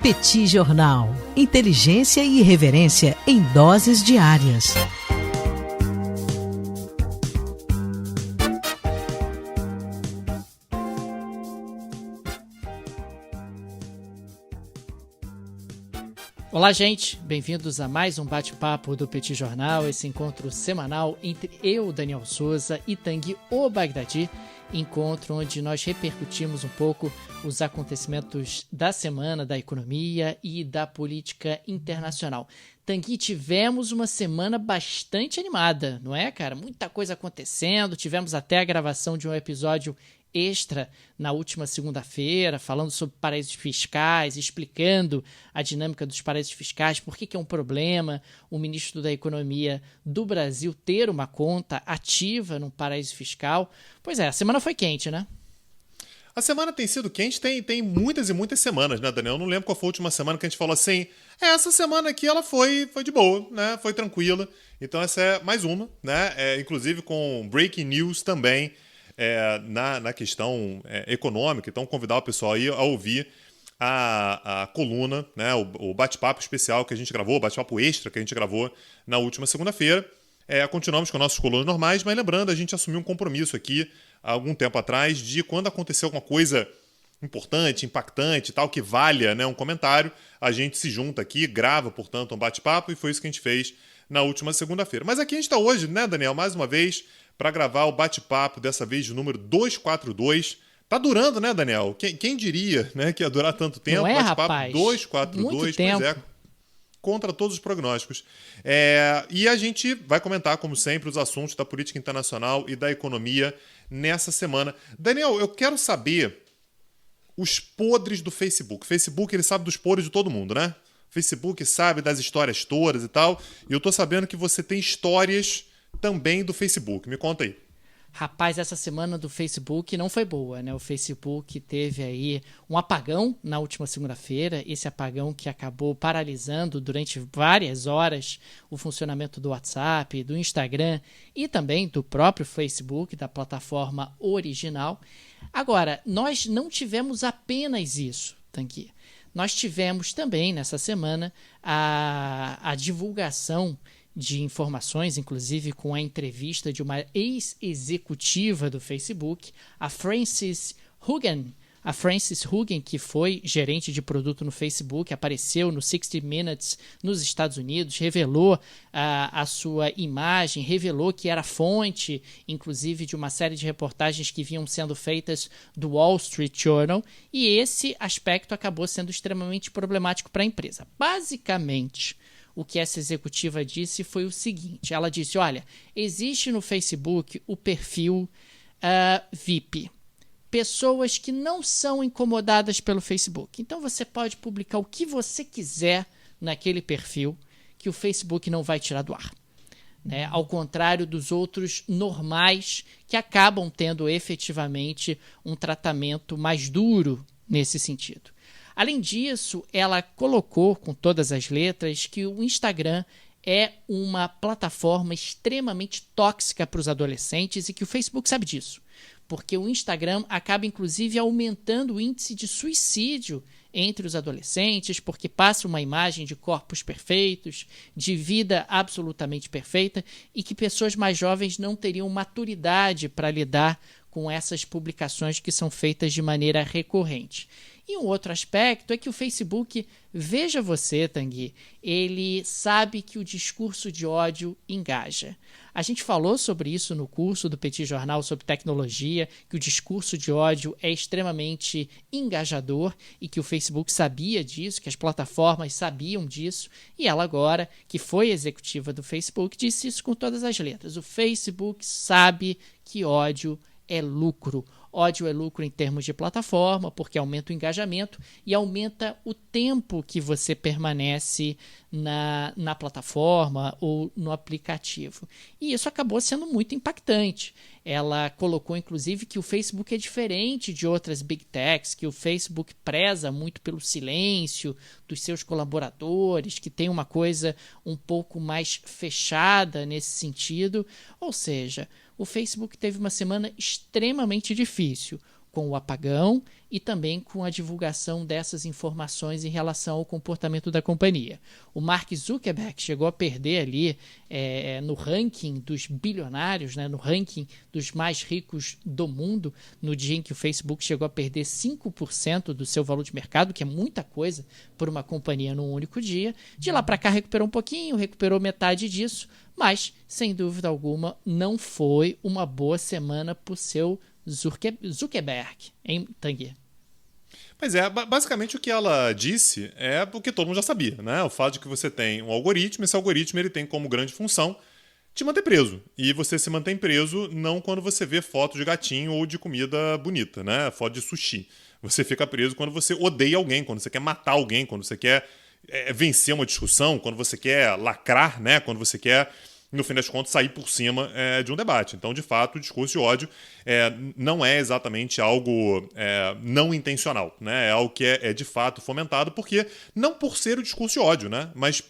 Petit Jornal. Inteligência e irreverência em doses diárias. Olá, gente! Bem-vindos a mais um bate-papo do Petit Jornal, esse encontro semanal entre eu, Daniel Souza, e Tanguy O Bagdadi, encontro onde nós repercutimos um pouco os acontecimentos da semana, da economia e da política internacional. Tanguy, tivemos uma semana bastante animada, não é, cara? Muita coisa acontecendo, tivemos até a gravação de um episódio extra na última segunda-feira, falando sobre paraísos fiscais, explicando a dinâmica dos paraísos fiscais, por que é um problema o ministro da Economia do Brasil ter uma conta ativa num paraíso fiscal. Pois é, a semana foi quente, né? A semana tem sido quente, tem muitas e muitas semanas, né, Daniel? Eu não lembro qual foi a última semana que a gente falou assim, essa semana aqui ela foi de boa, né? Foi tranquila. Então essa é mais uma, né? Inclusive com breaking news também, na questão econômica. Então convidar o pessoal aí a ouvir a coluna, né, o bate-papo especial que a gente gravou, o bate-papo extra que a gente gravou na última segunda-feira. Continuamos com nossas colunas normais, mas lembrando, a gente assumiu um compromisso aqui há algum tempo atrás de quando acontecer alguma coisa importante, impactante e tal, que valha, né, um comentário, a gente se junta aqui, grava, portanto, um bate-papo, e foi isso que a gente fez na última segunda-feira. Mas aqui a gente está hoje, né, Daniel, mais uma vez, para gravar o bate-papo, dessa vez de número 242. Tá durando, né, Daniel? Quem diria, né, que ia durar tanto tempo? Não é, bate-papo rapaz? 242, Muito tempo. pois é, contra todos os prognósticos. E a gente vai comentar, como sempre, os assuntos da política internacional e da economia nessa semana. Daniel, eu quero saber os podres do Facebook. O Facebook, ele sabe dos podres de todo mundo, né? O Facebook sabe das histórias todas e tal. E eu tô sabendo que você tem histórias também do Facebook. Me conta aí. Rapaz, essa semana do Facebook não foi boa, né? O Facebook teve aí um apagão na última segunda-feira, esse apagão que acabou paralisando durante várias horas o funcionamento do WhatsApp, do Instagram e também do próprio Facebook, da plataforma original. Agora, nós não tivemos apenas isso, Tanguy. Nós tivemos também, nessa semana, a divulgação de informações, inclusive com a entrevista de uma ex-executiva do Facebook, a Frances Haugen. A Frances Haugen, que foi gerente de produto no Facebook, apareceu no 60 Minutes nos Estados Unidos, revelou a sua imagem, revelou que era fonte, inclusive, de uma série de reportagens que vinham sendo feitas do Wall Street Journal, e esse aspecto acabou sendo extremamente problemático para a empresa. Basicamente, o que essa executiva disse foi o seguinte, ela disse, olha, existe no Facebook o perfil VIP, pessoas que não são incomodadas pelo Facebook. Então você pode publicar o que você quiser naquele perfil que o Facebook não vai tirar do ar, né? Ao contrário dos outros normais que acabam tendo efetivamente um tratamento mais duro nesse sentido. Além disso, ela colocou com todas as letras que o Instagram é uma plataforma extremamente tóxica para os adolescentes e que o Facebook sabe disso, porque o Instagram acaba inclusive aumentando o índice de suicídio entre os adolescentes, porque passa uma imagem de corpos perfeitos, de vida absolutamente perfeita, e que pessoas mais jovens não teriam maturidade para lidar com essas publicações que são feitas de maneira recorrente. E um outro aspecto é que o Facebook, veja você, Tanguy, ele sabe que o discurso de ódio engaja. A gente falou sobre isso no curso do Petit Jornal sobre tecnologia, que o discurso de ódio é extremamente engajador e que o Facebook sabia disso, que as plataformas sabiam disso, e ela agora, que foi executiva do Facebook, disse isso com todas as letras. O Facebook sabe que ódio é lucro. Ódio é lucro em termos de plataforma, porque aumenta o engajamento e aumenta o tempo que você permanece na plataforma ou no aplicativo. E isso acabou sendo muito impactante. Ela colocou, inclusive, que o Facebook é diferente de outras big techs, que o Facebook preza muito pelo silêncio dos seus colaboradores, que tem uma coisa um pouco mais fechada nesse sentido. Ou seja, o Facebook teve uma semana extremamente difícil, com o apagão e também com a divulgação dessas informações em relação ao comportamento da companhia. O Mark Zuckerberg chegou a perder ali no ranking dos bilionários, né, no ranking dos mais ricos do mundo, no dia em que o Facebook chegou a perder 5% do seu valor de mercado, que é muita coisa por uma companhia num único dia. De lá para cá recuperou um pouquinho, recuperou metade disso, mas, sem dúvida alguma, não foi uma boa semana para o seu Zuckerberg, hein, Tanguy? Mas basicamente o que ela disse é o que todo mundo já sabia, né? O fato de que você tem um algoritmo, esse algoritmo ele tem como grande função te manter preso. E você se mantém preso não quando você vê foto de gatinho ou de comida bonita, né? Foto de sushi. Você fica preso quando você odeia alguém, quando você quer matar alguém, quando você quer vencer uma discussão, quando você quer lacrar, né? Quando você quer, no fim das contas, sair por cima de um debate. Então, de fato, o discurso de ódio não é exatamente algo não intencional, né? É algo que é de fato fomentado, porque não por ser o discurso de ódio, né? Mas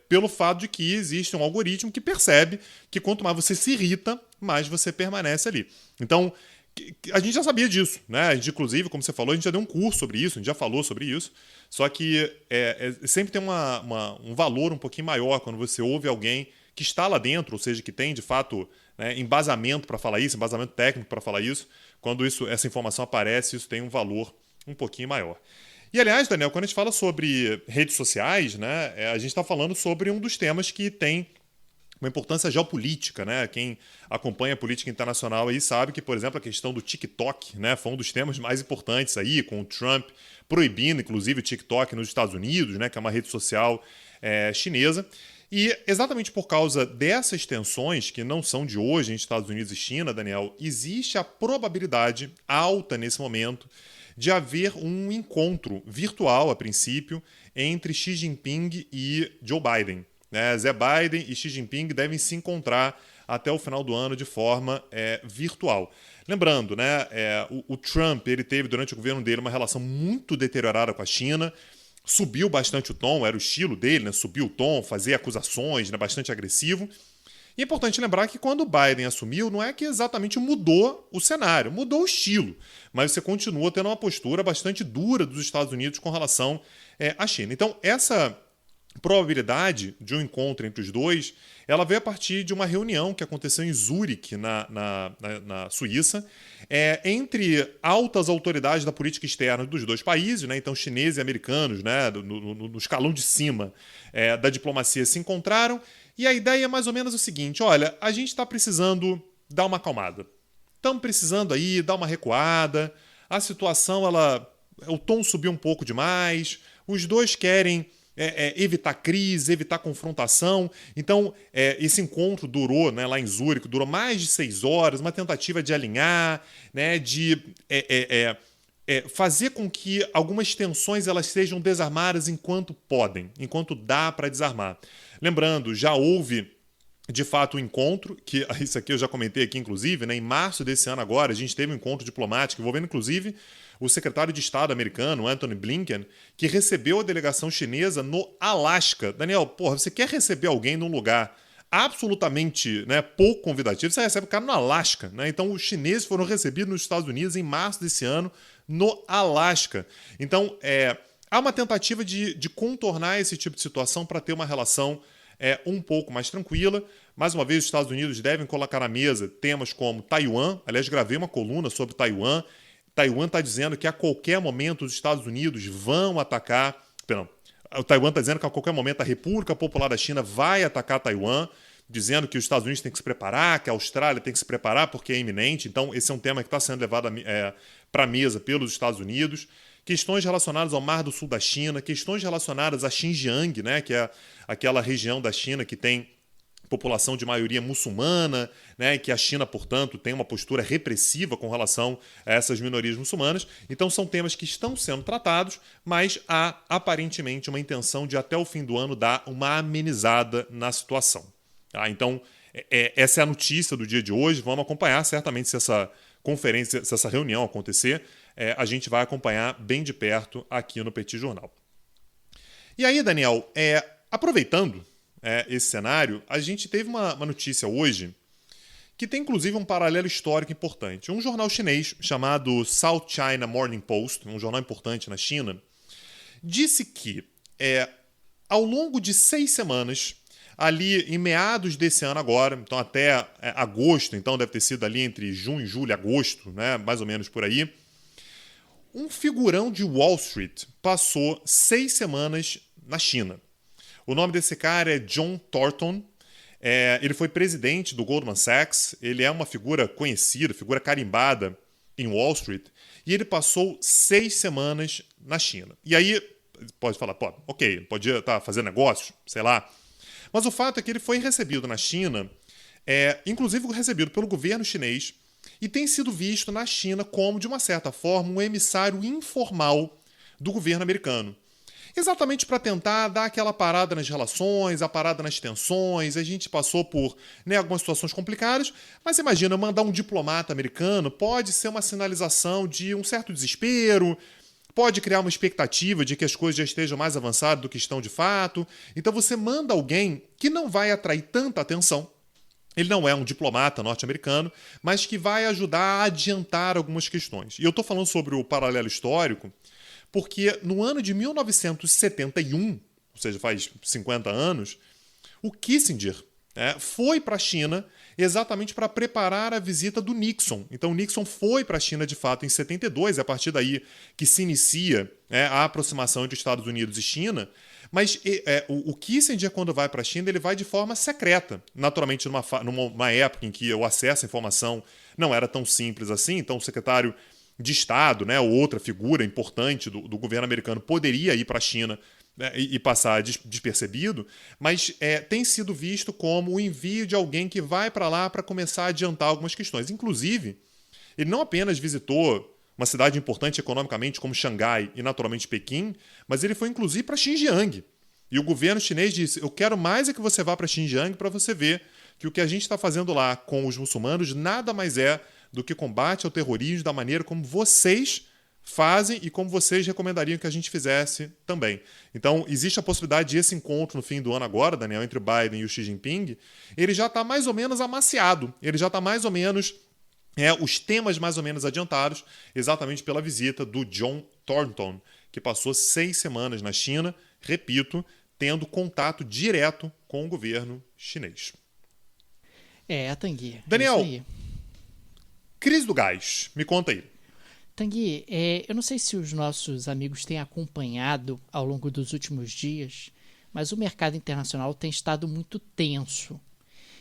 pelo fato de que existe um algoritmo que percebe que quanto mais você se irrita, mais você permanece ali. Então, a gente já sabia disso, né? A gente, inclusive, como você falou, a gente já deu um curso sobre isso, a gente já falou sobre isso, só que sempre tem um valor um pouquinho maior quando você ouve alguém que está lá dentro, ou seja, que tem, de fato, né, embasamento para falar isso, embasamento técnico para falar isso. Quando essa informação aparece, isso tem um valor um pouquinho maior. E, aliás, Daniel, quando a gente fala sobre redes sociais, né, a gente está falando sobre um dos temas que tem uma importância geopolítica, né? Quem acompanha a política internacional aí sabe que, por exemplo, a questão do TikTok, né, foi um dos temas mais importantes aí, com o Trump proibindo, inclusive, o TikTok nos Estados Unidos, né, que é uma rede social chinesa. E exatamente por causa dessas tensões, que não são de hoje entre Estados Unidos e China, Daniel, existe a probabilidade alta nesse momento de haver um encontro virtual, a princípio, entre Xi Jinping e Joe Biden. Zé Biden e Xi Jinping devem se encontrar até o final do ano de forma virtual. Lembrando, né, o Trump ele teve durante o governo dele uma relação muito deteriorada com a China, subiu bastante o tom, era o estilo dele, né, subiu o tom, fazer acusações, né, bastante agressivo. E é importante lembrar que quando o Biden assumiu, não é que exatamente mudou o cenário, mudou o estilo, mas você continua tendo uma postura bastante dura dos Estados Unidos com relação à China. Então, essa probabilidade de um encontro entre os dois, ela veio a partir de uma reunião que aconteceu em Zurique, na Suíça, entre altas autoridades da política externa dos dois países, né, então chineses e americanos, né, no escalão de cima da diplomacia se encontraram, e a ideia é mais ou menos o seguinte: olha, a gente está precisando dar uma acalmada, estamos precisando aí dar uma recuada, a situação, o tom subiu um pouco demais, os dois querem evitar crise, evitar confrontação. Então, esse encontro durou, né, lá em Zurique, durou mais de 6 horas, uma tentativa de alinhar, né, de fazer com que algumas tensões elas sejam desarmadas enquanto podem, enquanto dá para desarmar. Lembrando, já houve de fato um encontro, que isso aqui eu já comentei aqui, inclusive, né, em março desse ano agora, a gente teve um encontro diplomático envolvendo, inclusive, o secretário de Estado americano, Antony Blinken, que recebeu a delegação chinesa no Alasca. Daniel, porra, você quer receber alguém num lugar absolutamente, né, pouco convidativo, você recebe o cara no Alasca, né? Então, os chineses foram recebidos nos Estados Unidos em março desse ano, no Alasca. Então, há uma tentativa de contornar esse tipo de situação para ter uma relação um pouco mais tranquila. Mais uma vez, os Estados Unidos devem colocar na mesa temas como Taiwan. Aliás, gravei uma coluna sobre Taiwan. Taiwan está dizendo que a qualquer momento os Estados Unidos vão atacar... Perdão, o Taiwan está dizendo que a qualquer momento a República Popular da China vai atacar Taiwan, dizendo que os Estados Unidos têm que se preparar, que a Austrália tem que se preparar porque é iminente. Então, esse é um tema que está sendo levado para a mesa pelos Estados Unidos. Questões relacionadas ao Mar do Sul da China, questões relacionadas a Xinjiang, né, que é aquela região da China que tem população de maioria muçulmana, né, que a China, portanto, tem uma postura repressiva com relação a essas minorias muçulmanas. Então, são temas que estão sendo tratados, mas há, aparentemente, uma intenção de, até o fim do ano, dar uma amenizada na situação. Tá? Então, essa é a notícia do dia de hoje. Vamos acompanhar, certamente, se essa conferência, se essa reunião acontecer, a gente vai acompanhar bem de perto aqui no Petit Jornal. E aí, Daniel, aproveitando esse cenário, a gente teve uma notícia hoje que tem inclusive um paralelo histórico importante. Um jornal chinês chamado South China Morning Post, um jornal importante na China, disse que ao longo de 6 semanas, ali em meados desse ano agora, então até agosto, então deve ter sido ali entre junho, julho, agosto, né, mais ou menos por aí, um figurão de Wall Street passou 6 semanas na China. O nome desse cara é John Thornton. Ele foi presidente do Goldman Sachs. Ele é uma figura conhecida, figura carimbada em Wall Street. E ele passou 6 semanas na China. E aí, pode falar, ok, podia estar fazendo negócio, sei lá. Mas o fato é que ele foi recebido na China, inclusive recebido pelo governo chinês, e tem sido visto na China como, de uma certa forma, um emissário informal do governo americano. Exatamente para tentar dar aquela parada nas relações, a parada nas tensões. A gente passou por algumas situações complicadas, mas imagina, mandar um diplomata americano pode ser uma sinalização de um certo desespero, pode criar uma expectativa de que as coisas já estejam mais avançadas do que estão de fato. Então você manda alguém que não vai atrair tanta atenção. Ele não é um diplomata norte-americano, mas que vai ajudar a adiantar algumas questões. E eu estou falando sobre o paralelo histórico porque no ano de 1971, ou seja, faz 50 anos, o Kissinger foi para a China exatamente para preparar a visita do Nixon. Então o Nixon foi para a China de fato em 72, é a partir daí que se inicia a aproximação entre Estados Unidos e China. Mas o Kissinger, quando vai para a China, ele vai de forma secreta. Naturalmente, numa época em que o acesso à informação não era tão simples assim, então o secretário de Estado, ou outra figura importante do governo americano, poderia ir para a China e passar despercebido, mas tem sido visto como o envio de alguém que vai para lá para começar a adiantar algumas questões. Inclusive, ele não apenas visitou uma cidade importante economicamente como Xangai e naturalmente Pequim, mas ele foi inclusive para Xinjiang. E o governo chinês disse, eu quero mais que você vá para Xinjiang para você ver que o que a gente está fazendo lá com os muçulmanos nada mais é do que combate ao terrorismo da maneira como vocês fazem e como vocês recomendariam que a gente fizesse também. Então, existe a possibilidade de esse encontro no fim do ano agora, Daniel, entre o Biden e o Xi Jinping, ele já está mais ou menos amaciado, ele já está mais ou menos os temas mais ou menos adiantados, exatamente pela visita do John Thornton, que passou 6 semanas na China, repito, tendo contato direto com o governo chinês. Tanguy. Daniel, crise do gás, me conta aí. Tanguy, eu não sei se os nossos amigos têm acompanhado ao longo dos últimos dias, mas o mercado internacional tem estado muito tenso.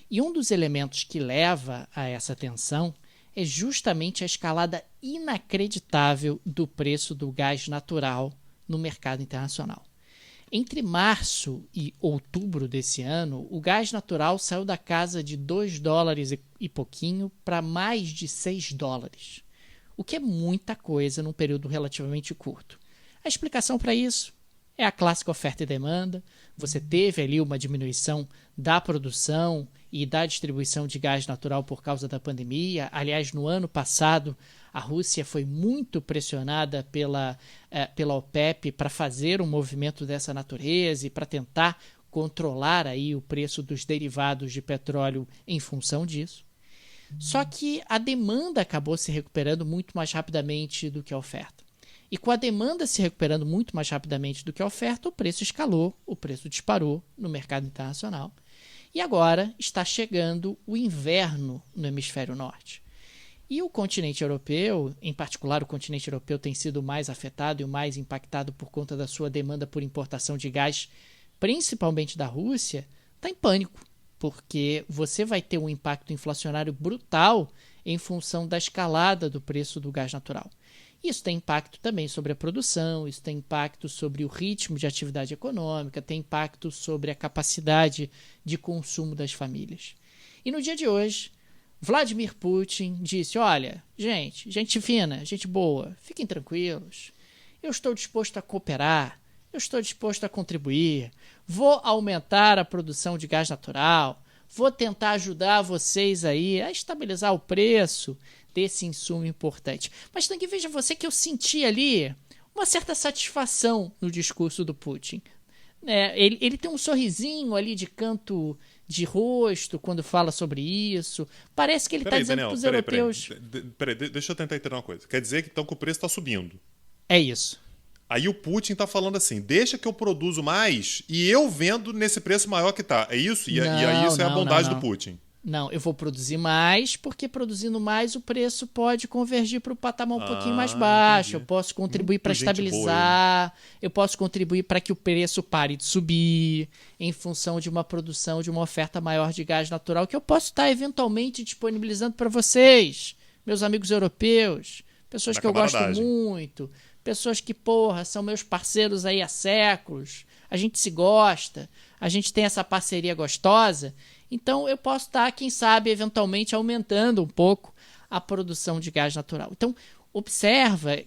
E um dos elementos que leva a essa tensão é justamente a escalada inacreditável do preço do gás natural no mercado internacional. Entre março e outubro desse ano, o gás natural saiu da casa de $2 e pouquinho para mais de $6, o que é muita coisa num período relativamente curto. A explicação para isso é a clássica oferta e demanda. Você teve ali uma diminuição da produção e da distribuição de gás natural por causa da pandemia. Aliás, no ano passado, a Rússia foi muito pressionada pela OPEP para fazer um movimento dessa natureza e para tentar controlar aí o preço dos derivados de petróleo em função disso. Só que a demanda acabou se recuperando muito mais rapidamente do que a oferta. E com a demanda se recuperando muito mais rapidamente do que a oferta, o preço escalou, o preço disparou no mercado internacional. E agora está chegando o inverno no hemisfério norte. E o continente europeu, em particular o continente europeu, tem sido mais afetado e o mais impactado por conta da sua demanda por importação de gás, principalmente da Rússia, está em pânico, porque você vai ter um impacto inflacionário brutal em função da escalada do preço do gás natural. Isso tem impacto também sobre a produção, isso tem impacto sobre o ritmo de atividade econômica, tem impacto sobre a capacidade de consumo das famílias. E no dia de hoje, Vladimir Putin disse, olha, gente fina, gente boa, fiquem tranquilos, eu estou disposto a cooperar, eu estou disposto a contribuir, vou aumentar a produção de gás natural, vou tentar ajudar vocês aí a estabilizar o preço desse insumo importante. Mas tem que veja você que eu senti ali uma certa satisfação no discurso do Putin. Ele tem um sorrisinho ali de canto de rosto quando fala sobre isso. Parece que ele está dizendo para os europeus... Peraí, deixa eu tentar entender uma coisa. Quer dizer que, então, que o preço está subindo. É isso. Aí o Putin está falando assim, deixa que eu produzo mais e eu vendo nesse preço maior que tá. É isso? E aí isso é a bondade do Putin. Não, eu vou produzir mais, porque produzindo mais o preço pode convergir para o patamar um pouquinho mais baixo. Entendi. Eu posso contribuir para Gente boa, estabilizar, eu posso contribuir para que o preço pare de subir em função de uma produção, de uma oferta maior de gás natural, que eu posso estar eventualmente disponibilizando para vocês, meus amigos europeus, pessoas que eu gosto muito, pessoas que, são meus parceiros aí há séculos, a gente se gosta, a gente tem essa parceria gostosa. Então, eu posso estar, quem sabe, eventualmente aumentando um pouco a produção de gás natural. Então, observa,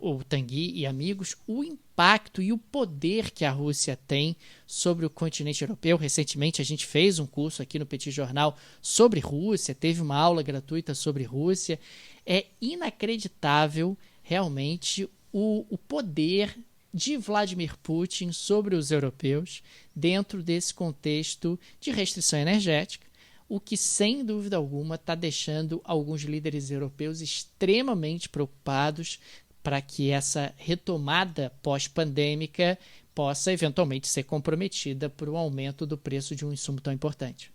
o Tanguy e amigos, o impacto e o poder que a Rússia tem sobre o continente europeu. Recentemente, a gente fez um curso aqui no Petit Jornal sobre Rússia, teve uma aula gratuita sobre Rússia. É inacreditável, realmente, o poder de Vladimir Putin sobre os europeus dentro desse contexto de restrição energética, o que, sem dúvida alguma, está deixando alguns líderes europeus extremamente preocupados para que essa retomada pós-pandêmica possa eventualmente ser comprometida por um aumento do preço de um insumo tão importante.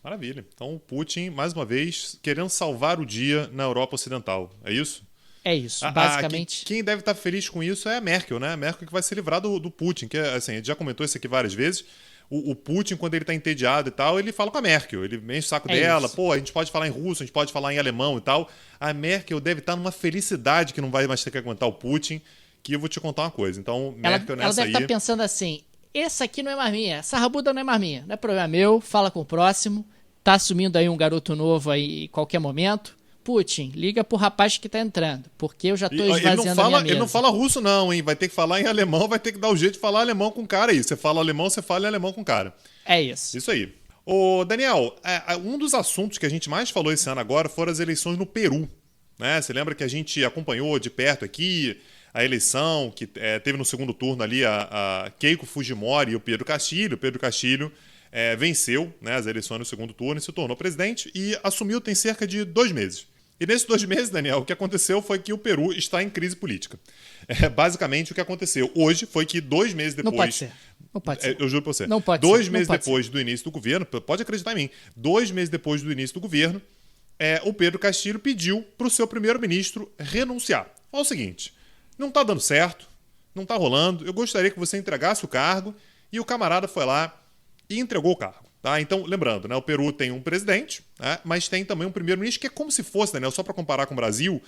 Maravilha. Então o Putin, mais uma vez, querendo salvar o dia na Europa Ocidental. É isso? É isso, basicamente. Quem deve estar feliz com isso é a Merkel, né? A Merkel que vai se livrar do Putin, que assim, a gente já comentou isso aqui várias vezes. O Putin, quando ele está entediado e tal, ele fala com a Merkel, ele enche o saco dela, isso. a gente pode falar em russo, a gente pode falar em alemão e tal. A Merkel deve estar numa felicidade que não vai mais ter que aguentar o Putin, que eu vou te contar uma coisa. Então, Merkel ela deve estar pensando assim, essa aqui não é mais minha, essa rabuda não é mais minha, não é problema meu, fala com o próximo, tá assumindo aí um garoto novo aí em qualquer momento. Putin, liga pro rapaz que tá entrando, porque eu já tô esvaziando a minha mesa. Ele não fala russo não, hein? Vai ter que falar em alemão, vai ter que dar o jeito de falar alemão com o cara aí. Você fala alemão, você fala em alemão com o cara. É isso. Isso aí. Ô, Daniel, um dos assuntos que a gente mais falou esse ano agora foram as eleições no Peru. Né? Você lembra que a gente acompanhou de perto aqui a eleição que teve no segundo turno ali a Keiko Fujimori e o Pedro Castilho. O Pedro Castilho venceu, né, as eleições no segundo turno e se tornou presidente e assumiu tem cerca de 2 meses. E nesses 2 meses, Daniel, o que aconteceu foi que o Peru está em crise política. Basicamente, o que aconteceu hoje foi que 2 meses depois... Não pode ser. Eu juro pra você. Não pode 2 ser. meses depois do início do governo, pode acreditar em mim, 2 meses depois do início do governo, o Pedro Castilho pediu para o seu primeiro-ministro renunciar. Olha o seguinte, não está dando certo, não está rolando, eu gostaria que você entregasse o cargo, e o camarada foi lá e entregou o cargo. Tá? Então, lembrando, né, o Peru tem um presidente, né, mas tem também um primeiro-ministro que é como se fosse, Daniel, só para comparar com o Brasil,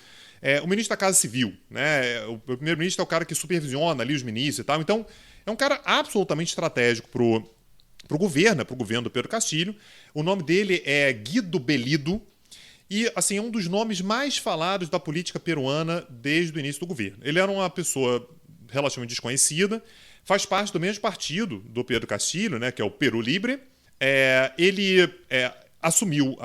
o ministro da Casa Civil. Né? O primeiro-ministro é o cara que supervisiona ali os ministros e tal. Então, é um cara absolutamente estratégico pro governo do Pedro Castilho. O nome dele é Guido Bellido e assim, é um dos nomes mais falados da política peruana desde o início do governo. Ele era uma pessoa relativamente desconhecida, faz parte do mesmo partido do Pedro Castilho, né, que é o Peru Libre. Ele assumiu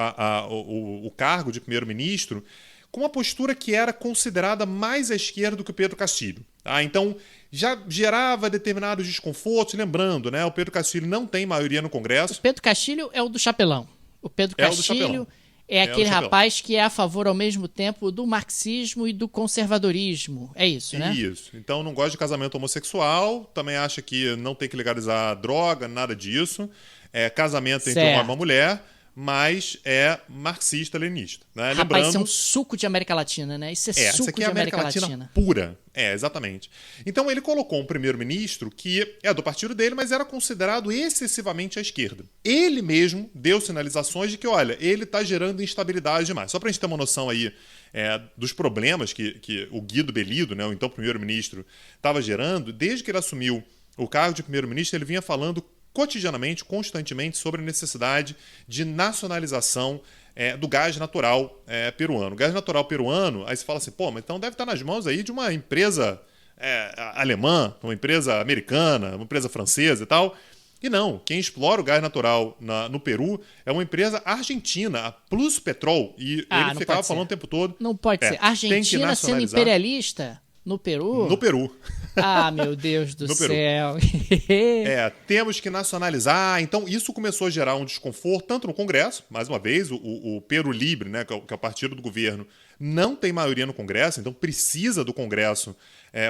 o cargo de primeiro-ministro com uma postura que era considerada mais à esquerda do que o Pedro Castilho. Tá? Então, já gerava determinados desconfortos. Lembrando, né, o Pedro Castilho não tem maioria no Congresso. O Pedro Castilho é o do chapelão. O Pedro Castilho é aquele rapaz que é a favor, ao mesmo tempo, do marxismo e do conservadorismo. É isso, né? Isso. Então, não gosta de casamento homossexual, também acha que não tem que legalizar droga, nada disso. Casamento entre um homem e uma mulher, mas é marxista-leninista. Né? Rapaz, isso é um suco de América Latina, né? Isso é suco de América Latina pura. Exatamente. Então ele colocou um primeiro-ministro que é do partido dele, mas era considerado excessivamente à esquerda. Ele mesmo deu sinalizações de que, olha, ele está gerando instabilidade demais. Só para a gente ter uma noção aí dos problemas que o Guido Bellido, né, o então primeiro-ministro, estava gerando, desde que ele assumiu o cargo de primeiro-ministro, ele vinha falando cotidianamente, constantemente, sobre a necessidade de nacionalização do gás natural peruano. O gás natural peruano, aí você fala assim, mas então deve estar nas mãos aí de uma empresa alemã, uma empresa americana, uma empresa francesa e tal. E não, quem explora o gás natural no Peru é uma empresa argentina, a Plus Petrol, e ele ficava falando o tempo todo. Não pode ser. Argentina sendo imperialista... No Peru? No Peru. Ah, meu Deus do céu. Temos que nacionalizar. Então, isso começou a gerar um desconforto, tanto no Congresso, mais uma vez, o Peru Libre, né, que é o partido do governo, não tem maioria no Congresso, então precisa do Congresso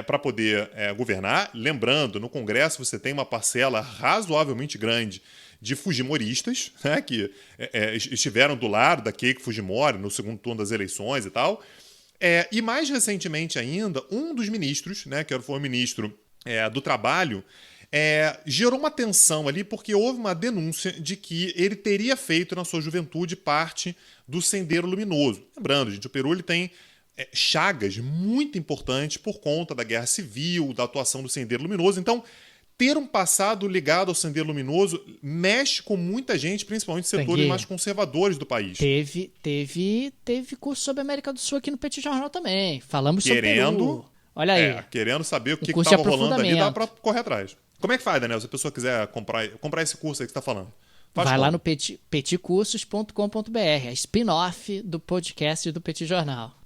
para poder governar. Lembrando, no Congresso você tem uma parcela razoavelmente grande de fujimoristas, né, que estiveram do lado da Keiko Fujimori no segundo turno das eleições e tal. E mais recentemente ainda, um dos ministros, né, que foi o ministro do Trabalho, gerou uma tensão ali porque houve uma denúncia de que ele teria feito na sua juventude parte do Sendero Luminoso. Lembrando, gente, o Peru ele tem chagas muito importantes por conta da Guerra Civil, da atuação do Sendero Luminoso. Então, ter um passado ligado ao Sendero Luminoso mexe com muita gente, principalmente setores mais conservadores do país. Teve curso sobre a América do Sul aqui no Petit Jornal também. Falamos sobre Peru. Olha aí. Querendo saber o que estava rolando ali, dá para correr atrás. Como é que faz, Daniel, se a pessoa quiser comprar esse curso aí que você está falando? Vai lá no petitcursos.com.br, a spin-off do podcast do Petit Jornal.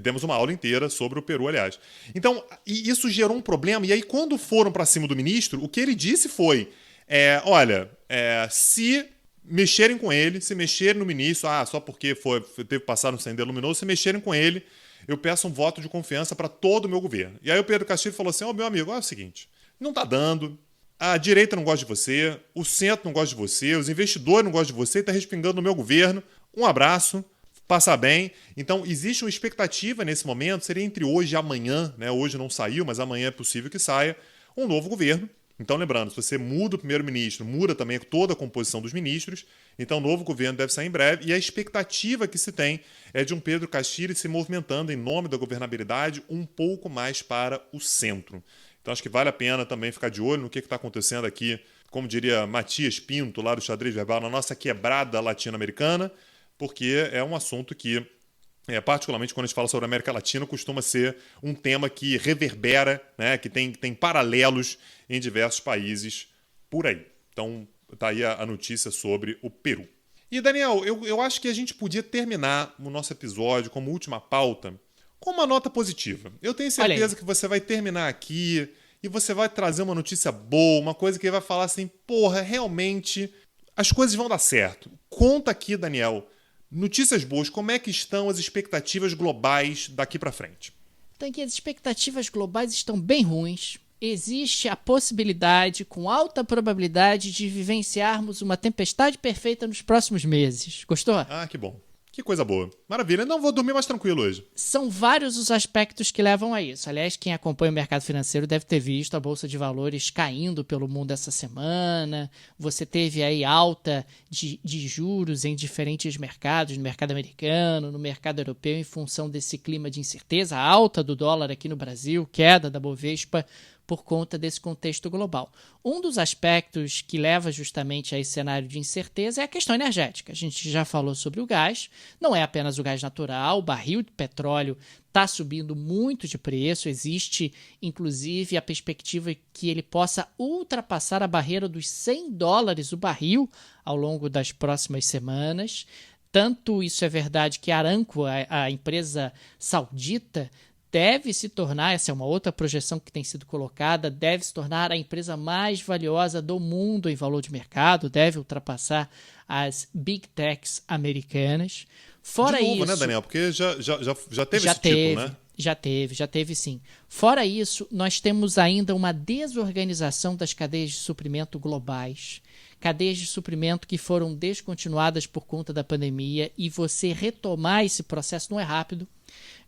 Demos uma aula inteira sobre o Peru, aliás. Então, isso gerou um problema. E aí, quando foram para cima do ministro, o que ele disse foi: se mexerem com ele, se mexerem no ministro, só porque teve passar no Sendero Luminoso, se mexerem com ele, eu peço um voto de confiança para todo o meu governo. E aí o Pedro Castilho falou assim: meu amigo, é o seguinte, não tá dando, a direita não gosta de você, o centro não gosta de você, os investidores não gostam de você, está respingando no meu governo, um abraço. Passa bem. Então, existe uma expectativa nesse momento, seria entre hoje e amanhã, né? Hoje não saiu, mas amanhã é possível que saia, um novo governo. Então, lembrando, se você muda o primeiro-ministro, muda também toda a composição dos ministros, então o novo governo deve sair em breve, e a expectativa que se tem é de um Pedro Castilho se movimentando em nome da governabilidade um pouco mais para o centro. Então, acho que vale a pena também ficar de olho no que está acontecendo aqui, como diria Matias Pinto, lá do Xadrez Verbal, na nossa quebrada latino-americana, porque é um assunto que, particularmente quando a gente fala sobre a América Latina, costuma ser um tema que reverbera, né, que tem paralelos em diversos países por aí. Então, está aí a notícia sobre o Peru. E, Daniel, eu acho que a gente podia terminar o nosso episódio como última pauta com uma nota positiva. Eu tenho certeza que você vai terminar aqui e você vai trazer uma notícia boa, uma coisa que vai falar assim, realmente as coisas vão dar certo. Conta aqui, Daniel, notícias boas, como é que estão as expectativas globais daqui para frente? Então, aqui as expectativas globais estão bem ruins. Existe a possibilidade, com alta probabilidade, de vivenciarmos uma tempestade perfeita nos próximos meses. Gostou? Que bom. Que coisa boa. Maravilha. Não vou dormir mais tranquilo hoje. São vários os aspectos que levam a isso. Aliás, quem acompanha o mercado financeiro deve ter visto a Bolsa de Valores caindo pelo mundo essa semana. Você teve aí alta de juros em diferentes mercados, no mercado americano, no mercado europeu, em função desse clima de incerteza. A alta do dólar aqui no Brasil, queda da Bovespa, por conta desse contexto global. Um dos aspectos que leva justamente a esse cenário de incerteza é a questão energética. A gente já falou sobre o gás, não é apenas o gás natural, o barril de petróleo está subindo muito de preço, existe inclusive a perspectiva que ele possa ultrapassar a barreira dos $100 o barril ao longo das próximas semanas. Tanto isso é verdade que a Aramco, a empresa saudita, deve se tornar, essa é uma outra projeção que tem sido colocada, deve se tornar a empresa mais valiosa do mundo em valor de mercado, deve ultrapassar as Big Techs americanas. Fora de novo, isso, né, Daniel? Porque já teve esse título, né? Já teve sim. Fora isso, nós temos ainda uma desorganização das cadeias de suprimento globais. Cadeias de suprimento que foram descontinuadas por conta da pandemia, e você retomar esse processo não é rápido.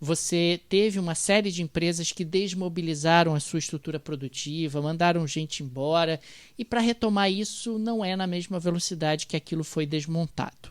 Você teve uma série de empresas que desmobilizaram a sua estrutura produtiva, mandaram gente embora, e para retomar isso não é na mesma velocidade que aquilo foi desmontado.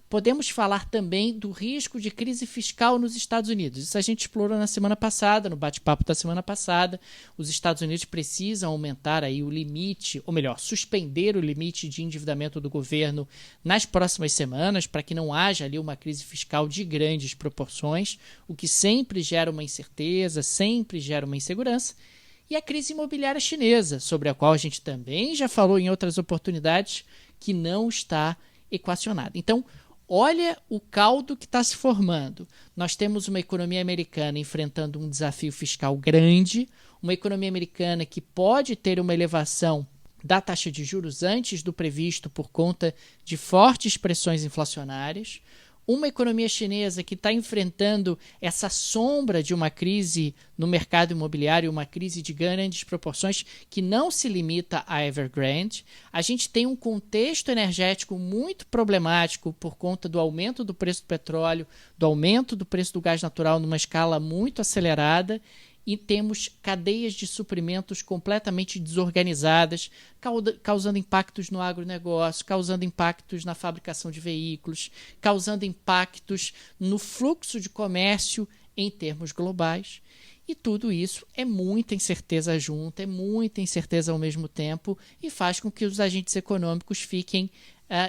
Podemos falar também do risco de crise fiscal nos Estados Unidos. Isso a gente explorou na semana passada, no bate-papo da semana passada. Os Estados Unidos precisam aumentar aí o limite, ou melhor, suspender o limite de endividamento do governo nas próximas semanas, para que não haja ali uma crise fiscal de grandes proporções, o que sempre gera uma incerteza, sempre gera uma insegurança. E a crise imobiliária chinesa, sobre a qual a gente também já falou em outras oportunidades, que não está equacionada. Então, olha o caldo que está se formando. Nós temos uma economia americana enfrentando um desafio fiscal grande, uma economia americana que pode ter uma elevação da taxa de juros antes do previsto por conta de fortes pressões inflacionárias, uma economia chinesa que está enfrentando essa sombra de uma crise no mercado imobiliário, uma crise de grandes proporções que não se limita à Evergrande. A gente tem um contexto energético muito problemático por conta do aumento do preço do petróleo, do aumento do preço do gás natural numa escala muito acelerada, e temos cadeias de suprimentos completamente desorganizadas, causando impactos no agronegócio, causando impactos na fabricação de veículos, causando impactos no fluxo de comércio em termos globais. E tudo isso é muita incerteza junta, é muita incerteza ao mesmo tempo e faz com que os agentes econômicos fiquem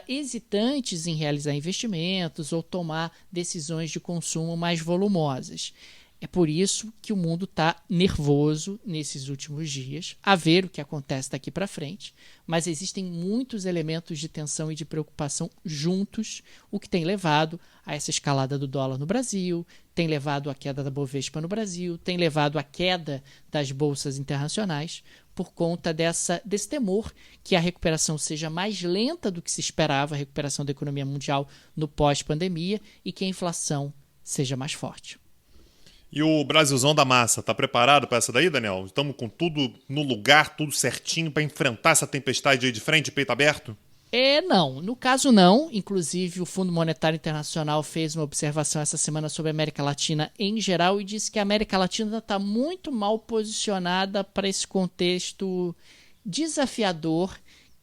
hesitantes em realizar investimentos ou tomar decisões de consumo mais volumosas. É por isso que o mundo está nervoso nesses últimos dias, a ver o que acontece daqui para frente, mas existem muitos elementos de tensão e de preocupação juntos, o que tem levado a essa escalada do dólar no Brasil, tem levado à queda da Bovespa no Brasil, tem levado à queda das bolsas internacionais, por conta desse temor que a recuperação seja mais lenta do que se esperava, a recuperação da economia mundial no pós-pandemia, e que a inflação seja mais forte. E o Brasilzão da massa, tá preparado para essa daí, Daniel? Estamos com tudo no lugar, tudo certinho para enfrentar essa tempestade aí de frente, peito aberto? Não. No caso, não. Inclusive, o Fundo Monetário Internacional fez uma observação essa semana sobre a América Latina em geral e disse que a América Latina está muito mal posicionada para esse contexto desafiador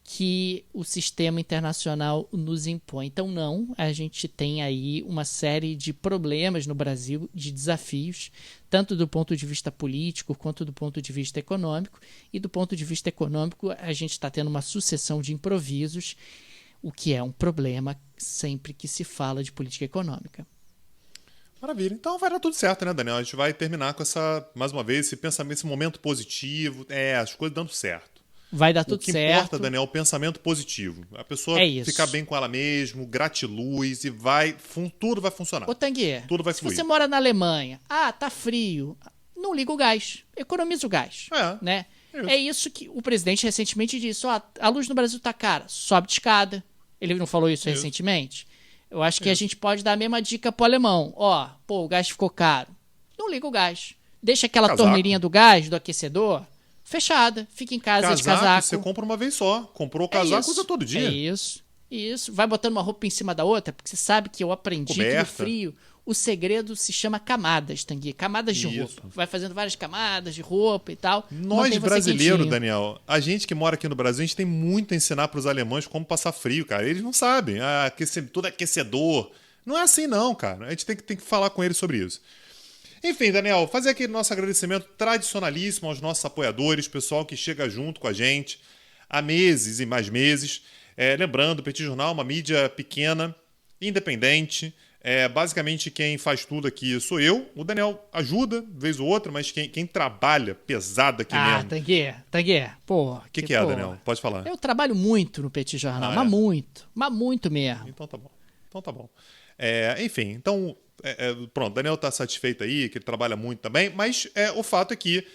que o sistema internacional nos impõe. Então, não, a gente tem aí uma série de problemas no Brasil, de desafios, tanto do ponto de vista político quanto do ponto de vista econômico. E do ponto de vista econômico, a gente está tendo uma sucessão de improvisos, o que é um problema sempre que se fala de política econômica. Maravilha. Então vai dar tudo certo, né, Daniel? A gente vai terminar com mais uma vez, esse pensamento, esse momento positivo, as coisas dando certo. Vai dar tudo certo. O que importa, Daniel, é o pensamento positivo. A pessoa ficar bem com ela mesma, gratiluz, e tudo vai funcionar. Ô, Tanguy, tudo vai fluir. Se você mora na Alemanha, tá frio, não liga o gás, economiza o gás. Né? É isso que o presidente recentemente disse. A luz no Brasil tá cara, sobe de escada. Ele não falou isso recentemente? Eu acho que a gente pode dar a mesma dica pro alemão. O gás ficou caro. Não liga o gás. Deixa aquela torneirinha do gás, do aquecedor, fechada, fica em casa de casaco. Você compra uma vez só. Comprou o casaco, usa todo dia. Isso. Vai botando uma roupa em cima da outra, porque você sabe que eu aprendi que no frio o segredo se chama camadas, Tanguy. Camadas de roupa. Vai fazendo várias camadas de roupa e tal. Nós brasileiros, Daniel, a gente que mora aqui no Brasil, a gente tem muito a ensinar para os alemães como passar frio, cara. Eles não sabem. Tudo é aquecedor. Não é assim não, cara. A gente tem que falar com eles sobre isso. Enfim, Daniel, fazer aquele nosso agradecimento tradicionalíssimo aos nossos apoiadores, pessoal que chega junto com a gente há meses e mais meses. Lembrando, o Petit Jornal é uma mídia pequena, independente. Basicamente, quem faz tudo aqui sou eu. O Daniel ajuda, vez ou outra, mas quem trabalha pesado aqui mesmo... Tanguy, pô... O que é, Daniel? Pode falar. Eu trabalho muito no Petit Jornal, mas muito mesmo. Então tá bom. Enfim, então... pronto, Daniel tá satisfeito aí, que ele trabalha muito também, mas o fato é que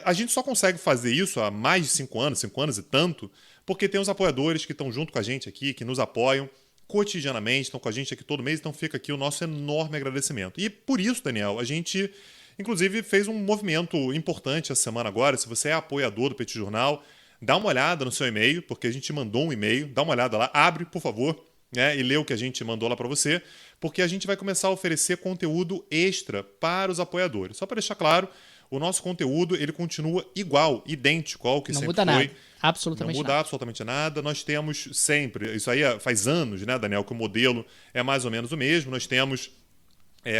a gente só consegue fazer isso há mais de 5 anos e tanto, porque tem os apoiadores que estão junto com a gente aqui, que nos apoiam cotidianamente, estão com a gente aqui todo mês, então fica aqui o nosso enorme agradecimento. E por isso, Daniel, a gente, inclusive, fez um movimento importante essa semana agora. Se você é apoiador do Petit Jornal, dá uma olhada no seu e-mail, porque a gente mandou um e-mail, dá uma olhada lá, abre, por favor, e lê o que a gente mandou lá para você, porque a gente vai começar a oferecer conteúdo extra para os apoiadores. Só para deixar claro, o nosso conteúdo ele continua igual, idêntico ao que sempre foi. Não muda nada, absolutamente nada. Não muda absolutamente nada. Nós temos sempre, isso aí faz anos, né, Daniel, que o modelo é mais ou menos o mesmo. Nós temos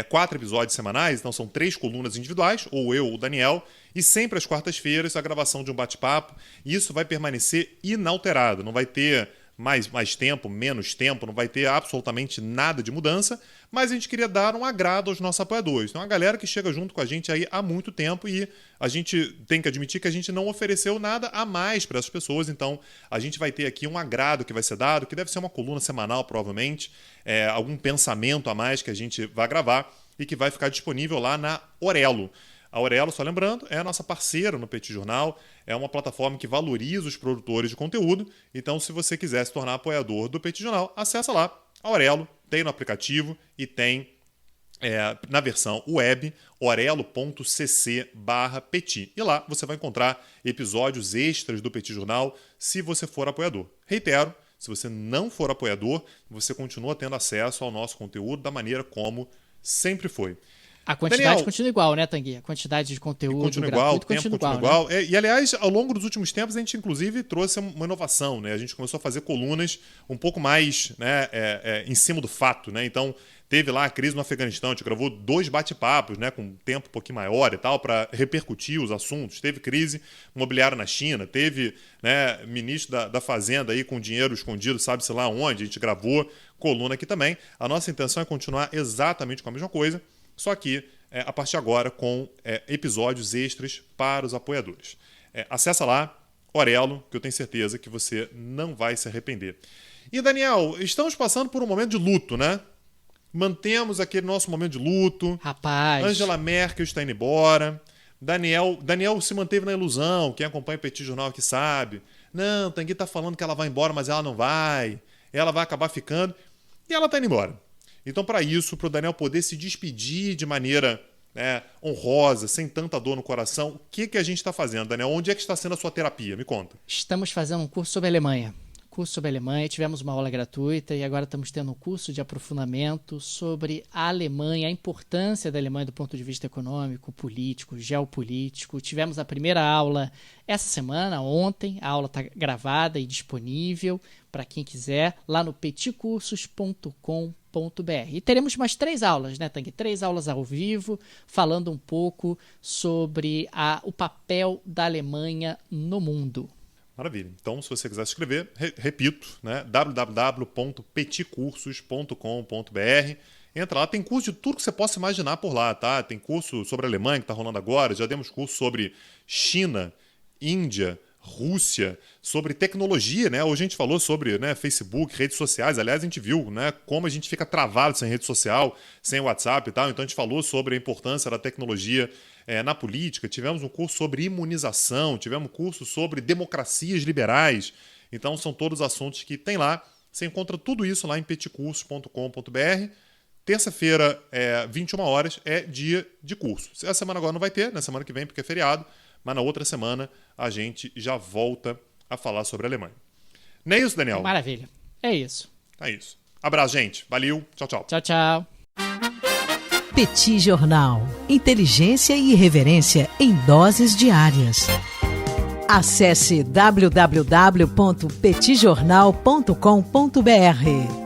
4 episódios semanais, então são 3 colunas individuais, ou eu ou o Daniel, e sempre às quartas-feiras a gravação de um bate-papo. Isso vai permanecer inalterado, não vai ter mais tempo, menos tempo, não vai ter absolutamente nada de mudança, mas a gente queria dar um agrado aos nossos apoiadores. Então, a galera que chega junto com a gente aí há muito tempo e a gente tem que admitir que a gente não ofereceu nada a mais para essas pessoas, então a gente vai ter aqui um agrado que vai ser dado, que deve ser uma coluna semanal, provavelmente, algum pensamento a mais que a gente vai gravar e que vai ficar disponível lá na Orelo. A Orelo, só lembrando, é a nossa parceira no Petit Jornal, é uma plataforma que valoriza os produtores de conteúdo. Então, se você quiser se tornar apoiador do Petit Jornal, acessa lá a Orelo, tem no aplicativo e tem na versão web, orelo.cc/petit. E lá você vai encontrar episódios extras do Petit Jornal se você for apoiador. Reitero, se você não for apoiador, você continua tendo acesso ao nosso conteúdo da maneira como sempre foi. A quantidade Daniel, continua igual, né, Tanguy? A quantidade de conteúdo continua gratuito igual, o tempo continua igual. Né? E, aliás, ao longo dos últimos tempos, a gente, inclusive, trouxe uma inovação. Né? A gente começou a fazer colunas um pouco mais em cima do fato. Né? Então, teve lá a crise no Afeganistão, a gente gravou 2 bate-papos, né, com um tempo um pouquinho maior e tal, para repercutir os assuntos. Teve crise imobiliária na China, teve ministro da Fazenda aí com dinheiro escondido, sabe-se lá onde. A gente gravou coluna aqui também. A nossa intenção é continuar exatamente com a mesma coisa, só que a partir de agora com episódios extras para os apoiadores. Acessa lá, Orelo, que eu tenho certeza que você não vai se arrepender. E, Daniel, estamos passando por um momento de luto, né? Mantemos aquele nosso momento de luto. Rapaz. Angela Merkel está indo embora. Daniel se manteve na ilusão. Quem acompanha o Petit Jornal aqui sabe. Não, Tanguy está falando que ela vai embora, mas ela não vai. Ela vai acabar ficando. E ela está indo embora. Então, para isso, para o Daniel poder se despedir de maneira honrosa, sem tanta dor no coração, o que a gente está fazendo, Daniel? Onde é que está sendo a sua terapia? Me conta. Estamos fazendo um curso sobre a Alemanha. Tivemos uma aula gratuita e agora estamos tendo um curso de aprofundamento sobre a Alemanha, a importância da Alemanha do ponto de vista econômico, político, geopolítico. Tivemos a primeira aula essa semana, ontem. A aula está gravada e disponível para quem quiser lá no petitcursos.com.br. E teremos mais 3 aulas, né, Tanguy? 3 aulas ao vivo, falando um pouco sobre o papel da Alemanha no mundo. Maravilha. Então, se você quiser se inscrever, repito, né, www.petitcursos.com.br. Entra lá, tem curso de tudo que você possa imaginar por lá, tá? Tem curso sobre a Alemanha que está rolando agora, já demos curso sobre China, Índia, Rússia, sobre tecnologia, né? Hoje a gente falou sobre Facebook, redes sociais. Aliás, a gente viu como a gente fica travado sem rede social, sem WhatsApp e tal. Então a gente falou sobre a importância da tecnologia na política. Tivemos um curso sobre imunização, tivemos um curso sobre democracias liberais. Então são todos assuntos que tem lá. Você encontra tudo isso lá em petitcursos.com.br. Terça-feira, 21 horas, é dia de curso. Essa semana agora não vai ter, na semana que vem, porque é feriado. Mas na outra semana a gente já volta a falar sobre a Alemanha. Não é isso, Daniel? Maravilha. É isso. É isso. Abraço, gente. Valeu. Tchau, tchau. Tchau, tchau. Petit Jornal. Inteligência e irreverência em doses diárias. Acesse www.petitjornal.com.br.